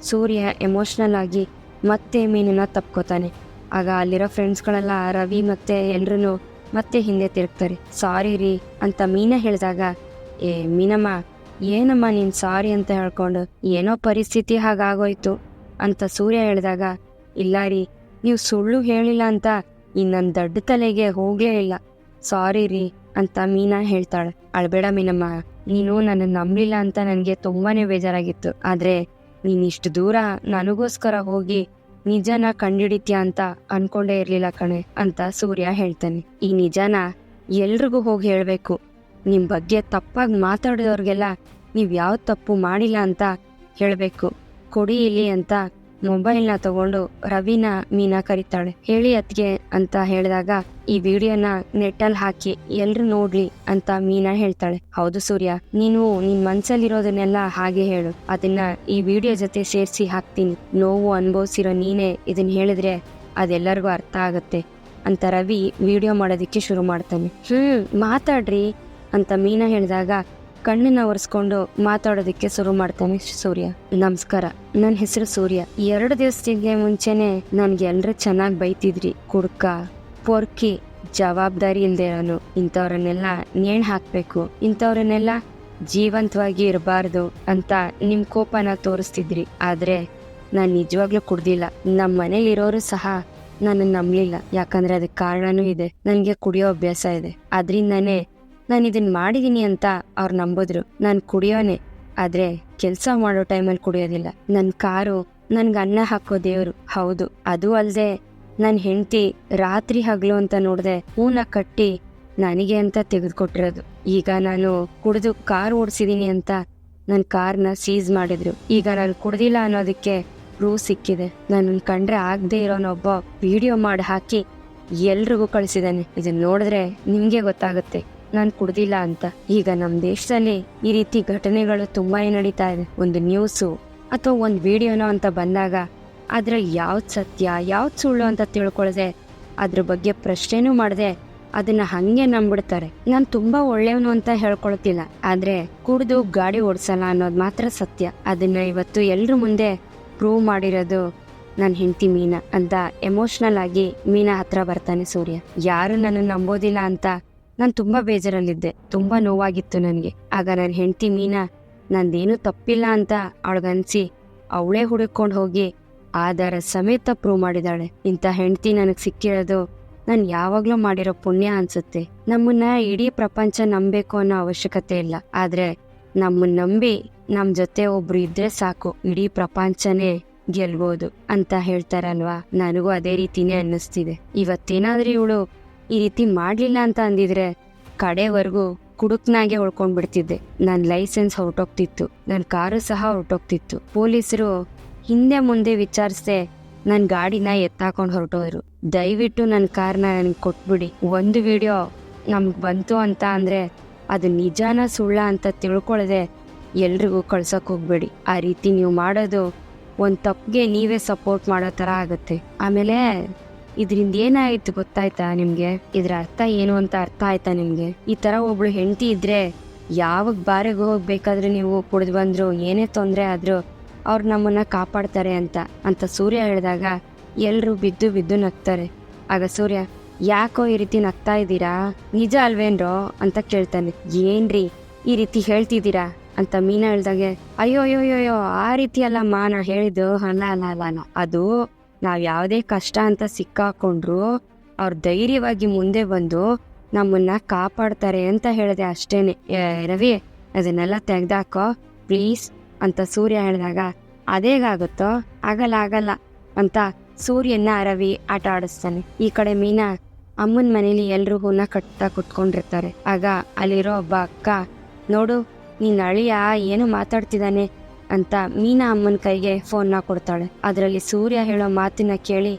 ಸೂರ್ಯ ಎಮೋಷ್ನಲ್ ಆಗಿ ಮತ್ತೆ ಮೀನನ್ನ ತಪ್ಕೋತಾನೆ. ಆಗ ಅಲ್ಲಿರೋ ಫ್ರೆಂಡ್ಸ್ಗಳೆಲ್ಲ ರವಿ ಮತ್ತೆ ಎಲ್ರೂ ಮತ್ತೆ ಹಿಂದೆ ತಿರುಗ್ತಾರೆ. ಸಾರಿ ರೀ ಅಂತ ಮೀನಾ ಹೇಳಿದಾಗ, ಮೀನಮ್ಮ ಏನಮ್ಮ ನೀನು ಸಾರಿ ಅಂತ ಹೇಳ್ಕೊಂಡು, ಏನೋ ಪರಿಸ್ಥಿತಿ ಹಾಗಾಗೋಯ್ತು ಅಂತ ಸೂರ್ಯ ಹೇಳಿದಾಗ, ಇಲ್ಲ ರೀ ನೀವು ಸುಳ್ಳು ಹೇಳಿಲ್ಲ ಅಂತ ನನ್ನ ದೊಡ್ಡ ತಲೆಗೆ ಹೋಗಲೇ ಇಲ್ಲ, ಸಾರಿ ರೀ ಅಂತ ಮೀನಾ ಹೇಳ್ತಾಳೆ. ಅಳ್ಬೇಡ ಮೀನಮ್ಮ, ನೀನು ನನ್ನ ನಂಬಲಿಲ್ಲ ಅಂತ ನನಗೆ ತುಂಬಾನೇ ಬೇಜಾರಾಗಿತ್ತು. ಆದ್ರೆ ನೀನ್ ಇಷ್ಟು ದೂರ ನನಗೋಸ್ಕರ ಹೋಗಿ ನಿಜನ ಕಂಡಿಡಿತ್ಯಾ ಅಂತ ಅನ್ಕೊಂಡೇ ಇರ್ಲಿಲ್ಲ ಕಣೆ ಅಂತ ಸೂರ್ಯ ಹೇಳ್ತಾನೆ. ಈ ನಿಜಾನ ಎಲ್ರಿಗೂ ಹೋಗಿ ಹೇಳ್ಬೇಕು. ನಿಮ್ ಬಗ್ಗೆ ತಪ್ಪಾಗಿ ಮಾತಾಡಿದವ್ರಿಗೆಲ್ಲ ನೀವ್ ಯಾವ ತಪ್ಪು ಮಾಡಿಲ್ಲ ಅಂತ ಹೇಳ್ಬೇಕು. ಕೊಡಿ ಇಲ್ಲಿ ಅಂತ ಮೊಬೈಲ್ನ ತಗೊಂಡು ರವಿನ ಮೀನಾ ಕರೀತಾಳೆ. ಹೇಳಿ ಅತ್ಗೆ ಅಂತ ಹೇಳಿದಾಗ, ಈ ವಿಡಿಯೋನ ನೆಟ್ಟಲ್ಲಿ ಹಾಕಿ ಎಲ್ರು ನೋಡ್ಲಿ ಅಂತ ಮೀನಾ ಹೇಳ್ತಾಳೆ. ಹೌದು ಸೂರ್ಯ, ನೀನು ನಿನ್ ಮನ್ಸಲ್ಲಿರೋದನ್ನೆಲ್ಲ ಹಾಗೆ ಹೇಳು, ಅದನ್ನ ಈ ವಿಡಿಯೋ ಜೊತೆ ಸೇರಿಸಿ ಹಾಕ್ತೀನಿ. ನೋವು ಅನುಭವಿಸಿರೋ ನೀನೇ ಇದನ್ನ ಹೇಳಿದ್ರೆ ಅದೆಲ್ಲರಿಗೂ ಅರ್ಥ ಆಗತ್ತೆ ಅಂತ ರವಿ ವಿಡಿಯೋ ಮಾಡೋದಿಕ್ಕೆ ಶುರು ಮಾಡ್ತಾನೆ. ಮಾತಾಡ್ರಿ ಅಂತ ಮೀನಾ ಹೇಳಿದಾಗ ಕಣ್ಣನ್ನ ಒರೆಸ್ಕೊಂಡು ಮಾತಾಡೋದಕ್ಕೆ ಶುರು ಮಾಡ್ತಾನೆ ಸೂರ್ಯ. ನಮಸ್ಕಾರ, ನನ್ನ ಹೆಸರು ಸೂರ್ಯ. 2 ದಿವಸದಿಂದ ಮುಂಚೆನೆ ನನ್ಗೆ ಎಲ್ರು ಚೆನ್ನಾಗಿ ಬೈತಿದ್ರಿ. ಕುಡ್ಕ, ಪೊರ್ಕಿ, ಜವಾಬ್ದಾರಿ ಇಲ್ದೇ ಇರೋನು, ಇಂಥವ್ರನ್ನೆಲ್ಲ ನೇಣ್ ಹಾಕ್ಬೇಕು, ಇಂಥವ್ರನ್ನೆಲ್ಲ ಜೀವಂತವಾಗಿ ಇರಬಾರ್ದು ಅಂತ ನಿಮ್ ಕೋಪನ ತೋರಿಸ್ತಿದ್ರಿ. ಆದ್ರೆ ನಾನ್ ನಿಜವಾಗ್ಲೂ ಕುಡ್ದಿಲ್ಲ. ನಮ್ಮ ಮನೇಲಿರೋರು ಸಹ ನನ್ನ ನಂಬಲಿಲ್ಲ. ಯಾಕಂದ್ರೆ ಅದಕ್ಕೆ ಕಾರಣನೂ ಇದೆ. ನನ್ಗೆ ಕುಡಿಯೋ ಅಭ್ಯಾಸ ಇದೆ. ಅದ್ರಿಂದಾನೇ ನಾನು ಇದನ್ನ ಮಾಡಿದೀನಿ ಅಂತ ಅವ್ರು ನಂಬಿದ್ರು. ನಾನು ಕುಡಿಯೋನೆ, ಆದ್ರೆ ಕೆಲ್ಸ ಮಾಡೋ ಟೈಮಲ್ಲಿ ಕುಡಿಯೋದಿಲ್ಲ. ನನ್ನ ಕಾರು ನನ್ಗೆ ಅನ್ನ ಹಾಕೋ ದೇವ್ರು. ಹೌದು, ಅದು ಅಲ್ದೆ ನನ್ನ ಹೆಂಡತಿ ರಾತ್ರಿ ಹಗಲು ಅಂತ ನೋಡ್ದೆ ಹೂನ ಕಟ್ಟಿ ನನಗೆ ಅಂತ ತೆಗೆದುಕೊಟ್ಟಿರೋದು. ಈಗ ನಾನು ಕುಡಿದು ಕಾರ್ ಓಡಿಸಿದೀನಿ ಅಂತ ನನ್ನ ಕಾರ್ನ ಸೀಸ್ ಮಾಡಿದ್ರು. ಈಗ ನಾನು ಕುಡ್ದಿಲ್ಲ ಅನ್ನೋದಕ್ಕೆ ಪ್ರೂಫ್ ಸಿಕ್ಕಿದೆ. ನನ್ನ ಕಂಡ್ರೆ ಆಗದೆ ಇರೋನೊಬ್ಬ ವಿಡಿಯೋ ಮಾಡಿ ಹಾಕಿ ಎಲ್ರಿಗೂ ಕಳಿಸಿದಾನೆ. ಇದನ್ನ ನೋಡಿದ್ರೆ ನಿಮ್ಗೆ ಗೊತ್ತಾಗುತ್ತೆ ನಾನು ಕುಡ್ದಿಲ್ಲ ಅಂತ. ಈಗ ನಮ್ಮ ದೇಶದಲ್ಲಿ ಈ ರೀತಿ ಘಟನೆಗಳು ತುಂಬಾನೇ ನಡೀತಾ ಇದೆ. ಒಂದು ನ್ಯೂಸು ಅಥವಾ ಒಂದು ವಿಡಿಯೋನೋ ಅಂತ ಬಂದಾಗ ಅದ್ರಲ್ಲಿ ಯಾವ್ದು ಸತ್ಯ ಯಾವ್ದು ಸುಳ್ಳು ಅಂತ ತಿಳ್ಕೊಳ್ದೆ ಅದ್ರ ಬಗ್ಗೆ ಪ್ರಶ್ನೆನೂ ಮಾಡದೆ ಅದನ್ನ ಹಂಗೆ ನಂಬಿಡ್ತಾರೆ. ನಾನು ತುಂಬಾ ಒಳ್ಳೆಯವನು ಅಂತ ಹೇಳ್ಕೊಳ್ತಿಲ್ಲ, ಆದ್ರೆ ಕುಡ್ದು ಗಾಡಿ ಓಡಿಸಲ್ಲ ಅನ್ನೋದು ಮಾತ್ರ ಸತ್ಯ. ಅದನ್ನ ಇವತ್ತು ಎಲ್ರ ಮುಂದೆ ಪ್ರೂವ್ ಮಾಡಿರೋದು ನನ್ನ ಹೆಂಡತಿ ಮೀನಾ ಅಂತ ಎಮೋಷ್ನಲ್ ಆಗಿ ಮೀನಾ ಹತ್ರ ಬರ್ತಾನೆ ಸೂರ್ಯ. ಯಾರು ನನ್ನ ನಂಬೋದಿಲ್ಲ ಅಂತ ನಾನು ತುಂಬಾ ಬೇಜಾರಲ್ಲಿದ್ದೆ. ತುಂಬಾ ನೋವಾಗಿತ್ತು ನನಗೆ. ಆಗ ನನ್ನ ಹೆಂಡತಿ ಮೀನಾ ನಂದೇನು ತಪ್ಪಿಲ್ಲ ಅಂತ ಅವಳಗನ್ಸಿ ಅವಳೇ ಹುಡುಕೊಂಡು ಹೋಗಿ ಆಧಾರ ಸಮೇತ ಪ್ರೂವ್ ಮಾಡಿದಾಳೆ. ಇಂಥ ಹೆಂಡತಿ ನನಗ್ ಸಿಕ್ಕಿರೋದು ನಾನು ಯಾವಾಗ್ಲೂ ಮಾಡಿರೋ ಪುಣ್ಯ ಅನ್ಸುತ್ತೆ. ನಮ್ಮನ್ನ ಇಡೀ ಪ್ರಪಂಚ ನಂಬೇಕು ಅನ್ನೋ ಅವಶ್ಯಕತೆ ಇಲ್ಲ, ಆದ್ರೆ ನಮ್ಮನ್ನ ನಂಬಿ ನಮ್ ಜೊತೆ ಒಬ್ರು ಇದ್ರೆ ಸಾಕು, ಇಡೀ ಪ್ರಪಂಚನೇ ಗೆಲ್ಬೋದು ಅಂತ ಹೇಳ್ತಾರಲ್ವಾ. ನನಗೂ ಅದೇ ರೀತಿನೇ ಅನ್ನಿಸ್ತಿದೆ. ಇವತ್ತೇನಾದ್ರೂ ಇವಳು ಈ ರೀತಿ ಮಾಡ್ಲಿಲ್ಲ ಅಂತ ಅಂದಿದ್ರೆ ಕಡೆವರೆಗೂ ಕುಡುಕ್ನಾಗೆ ಉಳ್ಕೊಂಡ್ಬಿಡ್ತಿದ್ದೆ. ನನ್ನ ಲೈಸೆನ್ಸ್ ಹೊರಟೋಗ್ತಿತ್ತು, ನನ್ನ ಕಾರು ಸಹ ಹೊರಟೋಗ್ತಿತ್ತು. ಪೊಲೀಸರು ಹಿಂದೆ ಮುಂದೆ ವಿಚಾರಿಸದೆ ನನ್ನ ಗಾಡಿನ ಎತ್ತಾಕೊಂಡು ಹೊರಟೋದ್ರು. ದಯವಿಟ್ಟು ನನ್ನ ಕಾರ್ನ ನನಗೆ ಕೊಟ್ಬಿಡಿ. ಒಂದು ವಿಡಿಯೋ ನಮ್ಗೆ ಬಂತು ಅಂತ ಅಂದ್ರೆ ಅದು ನಿಜಾನ ಸುಳ್ಳ ಅಂತ ತಿಳ್ಕೊಳ್ಳದೆ ಎಲ್ರಿಗೂ ಕಳ್ಸಕ್ ಹೋಗ್ಬೇಡಿ. ಆ ರೀತಿ ನೀವು ಮಾಡೋದು ಒಂದ್ ತಪ್ಪಿಗೆ ನೀವೇ ಸಪೋರ್ಟ್ ಮಾಡೋ ತರ ಆಗುತ್ತೆ. ಆಮೇಲೆ ಇದ್ರಿಂದ ಏನಾಯ್ತು ಗೊತ್ತಾಯ್ತಾ ನಿಮ್ಗೆ? ಇದ್ರ ಅರ್ಥ ಏನು ಅಂತ ಅರ್ಥ ಆಯ್ತಾ ನಿಮ್ಗೆ? ಈ ತರ ಒಬ್ಳು ಹೆಂಡತಿ ಇದ್ರೆ ಯಾವಾಗ ಬಾರಿಗೆ ಹೋಗ್ಬೇಕಾದ್ರೆ ನೀವು ಕುಡಿದು ಬಂದ್ರು ಏನೇ ತೊಂದ್ರೆ ಆದ್ರೂ ಅವ್ರು ನಮ್ಮನ್ನ ಕಾಪಾಡ್ತಾರೆ ಅಂತ ಸೂರ್ಯ ಹೇಳಿದಾಗ ಎಲ್ರು ಬಿದ್ದು ಬಿದ್ದು ನಗ್ತಾರೆ. ಆಗ ಸೂರ್ಯ, ಯಾಕೋ ಈ ರೀತಿ ನಗ್ತಾ ಇದ್ದೀರಾ, ನಿಜ ಅಲ್ವೇನ್ರೋ ಅಂತ ಕೇಳ್ತಾನೆ. ಏನ್ರಿ ಈ ರೀತಿ ಹೇಳ್ತಿದ್ದೀರಾ ಅಂತ ಮೀನಾ ಹೇಳ್ದಾಗೆ, ಅಯ್ಯೋ ಆ ರೀತಿ ಅಲ್ಲಮ್ಮ ನಾ ಹೇಳಿದ್ದು, ಅಲ್ಲ ಅದು ನಾವ್ ಯಾವ್ದೇ ಕಷ್ಟ ಅಂತ ಸಿಕ್ಕಾಕೊಂಡ್ರು ಅವ್ರ ಧೈರ್ಯವಾಗಿ ಮುಂದೆ ಬಂದು ನಮ್ಮನ್ನ ಕಾಪಾಡ್ತಾರೆ ಅಂತ ಹೇಳಿದೆ ಅಷ್ಟೇನೆ. ರವಿ ಅದನ್ನೆಲ್ಲ ತೆಗ್ದಾಕೋ ಪ್ಲೀಸ್ ಅಂತ ಸೂರ್ಯ ಹೇಳಿದಾಗ, ಅದೇಗಾಗುತ್ತೋ, ಆಗಲ್ಲ ಅಂತ ಸೂರ್ಯನ ರವಿ ಆಟ ಆಡಿಸ್ತಾನೆ. ಈ ಕಡೆ ಮೀನಾ ಅಮ್ಮನ ಮನೇಲಿ ಎಲ್ರು ಹೂನ ಕಟ್ತಾ ಕುತ್ಕೊಂಡಿರ್ತಾರೆ. ಆಗ ಅಲ್ಲಿರೋ ಒಬ್ಬ ಅಕ್ಕ, ನೋಡು ನೀನ್ ಅಳಿಯ ಏನು ಮಾತಾಡ್ತಿದ್ದಾನೆ ಅಂತ ಮೀನಾ ಅಮ್ಮನ ಕೈಗೆ ಫೋನ್ನ ಕೊಡ್ತಾಳೆ. ಅದರಲ್ಲಿ ಸೂರ್ಯ ಹೇಳೋ ಮಾತಿನ ಕೇಳಿ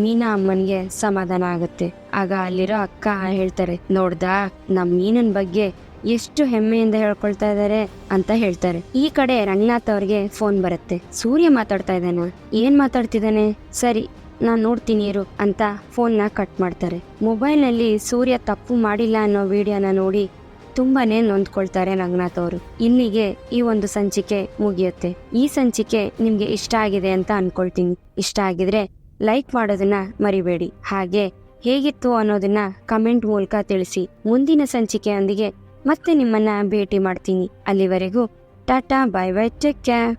ಮೀನಾ ಅಮ್ಮನ್ಗೆ ಸಮಾಧಾನ ಆಗುತ್ತೆ. ಆಗ ಅಲ್ಲಿರೋ ಅಕ್ಕ ಹೇಳ್ತಾರೆ, ನೋಡ್ದಾ ನಮ್ ಮೀನನ್ ಬಗ್ಗೆ ಎಷ್ಟು ಹೆಮ್ಮೆಯಿಂದ ಹೇಳ್ಕೊಳ್ತಾ ಇದಾರೆ ಅಂತ ಹೇಳ್ತಾರೆ. ಈ ಕಡೆ ರಂಗನಾಥ್ ಅವ್ರಿಗೆ ಫೋನ್ ಬರುತ್ತೆ. ಸೂರ್ಯ ಮಾತಾಡ್ತಾ ಇದ್ದಾನೆ, ಏನ್ ಮಾತಾಡ್ತಿದ್ದಾನೆ, ಸರಿ ನಾನ್ ನೋಡ್ತೀನಿ ಇರು ಅಂತ ಫೋನ್ನ ಕಟ್ ಮಾಡ್ತಾರೆ. ಮೊಬೈಲ್ನಲ್ಲಿ ಸೂರ್ಯ ತಪ್ಪು ಮಾಡಿಲ್ಲ ಅನ್ನೋ ವಿಡಿಯೋನ ನೋಡಿ ತುಂಬಾನೇ ನೊಂದ್ಕೊಳ್ತಾರೆ ರಂಗನಾಥ್ ಅವರು. ಇಲ್ಲಿಗೆ ಈ ಒಂದು ಸಂಚಿಕೆ ಮುಗಿಯುತ್ತೆ. ಈ ಸಂಚಿಕೆ ನಿಮ್ಗೆ ಇಷ್ಟ ಆಗಿದೆ ಅಂತ ಅನ್ಕೊಳ್ತೀನಿ. ಇಷ್ಟ ಆಗಿದ್ರೆ ಲೈಕ್ ಮಾಡೋದನ್ನ ಮರಿಬೇಡಿ. ಹಾಗೆ ಹೇಗಿತ್ತು ಅನ್ನೋದನ್ನ ಕಮೆಂಟ್ ಮೂಲಕ ತಿಳಿಸಿ. ಮುಂದಿನ ಸಂಚಿಕೆಯೊಂದಿಗೆ ಮತ್ತೆ ನಿಮ್ಮನ್ನ ಭೇಟಿ ಮಾಡ್ತೀನಿ. ಅಲ್ಲಿವರೆಗೂ Tata, bye bye, take care.